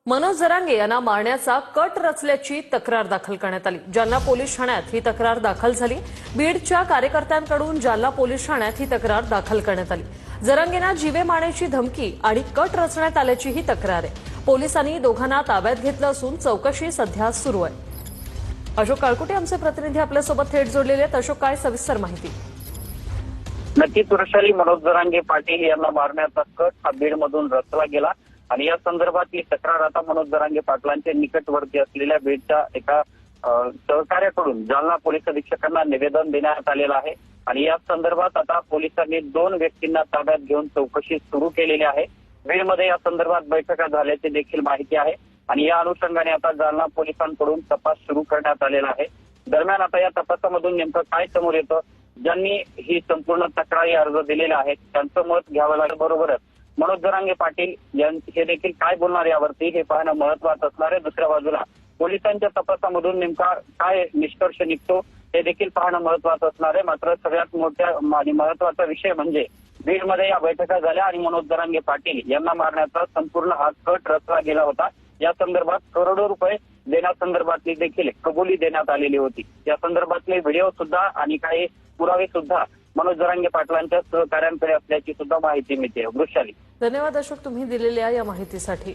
मनोज जरांगे यांना मारण्याचा कट रचल्याची तक्रार दाखल करण्यात आली। जालना पोलीस ठाण्यात ही तक्रार दाखल झाली। बीडच्या कार्यकर्त्यांकडून जालना पोलीस ठाण्यात ही तक्रार दाखल करण्यात आली। जरांगेंना जीवे मारण्याची धमकी आणि कट रचण्यात आल्याची ही तक्रार आहे। पोलिसांनी दोघांना ताब्यात घेतलं असून चौकशी सध्या सुरू आहे। अशोक काळकुटे आमचे प्रतिनिधी आपल्यासोबत थेट जोडलेले आहेत। अशोक, काय सविस्तर माहिती? नक्कीच वृषाली, मनोज जरांगे पाटील यांना मारण्याचा कट हा बीडमधून रचला गेला आणि या संदर्भातली तक्रार आता मनोज जरांगे पाटलांचे निकटवर्ती असलेल्या बीडच्या एका सहकार्याकडून जालना पोलीस अधीक्षकांना निवेदन देण्यात आलेलं आहे आणि या संदर्भात आता पोलिसांनी 2 व्यक्तींना ताब्यात घेऊन चौकशी सुरू केलेली आहे। बीडमध्ये या संदर्भात बैठका झाल्याची देखील माहिती आहे आणि या अनुषंगाने आता जालना पोलिसांकडून तपास सुरू करण्यात आलेला आहे। दरम्यान आता या तपासामधून नेमकं काय समोर येतं, ज्यांनी ही संपूर्ण तक्रारी अर्ज दिलेले आहेत त्यांचं मत घ्यावं लागेल। बरोबरच मनोज जरांगे पाटील हे देखील काय बोलणार यावरती हे पाहणं महत्वाचं असणार आहे। दुसऱ्या बाजूला पोलिसांच्या तपासामधून नेमका काय निष्कर्ष निघतो हे देखील पाहणं महत्वाचं असणार आहे। मात्र सगळ्यात मोठा आणि महत्वाचा विषय म्हणजे बीडमध्ये या बैठका झाल्या आणि मनोज जरांगे पाटील यांना मारण्याचा संपूर्ण हा कट रचला गेला होता। या संदर्भात करोडो रुपये देण्यासंदर्भातली देखील कबुली देण्यात आलेली होती। या संदर्भातले व्हिडिओ सुद्धा आणि काही पुरावे सुद्धा मनोज जरांगे पाटलांच्या सहकार्यांकडे असल्याची सुद्धा माहिती मिळते। वृषाली, धन्यवाद अशोक, तुम्ही दिलेल्या या माहितीसाठी।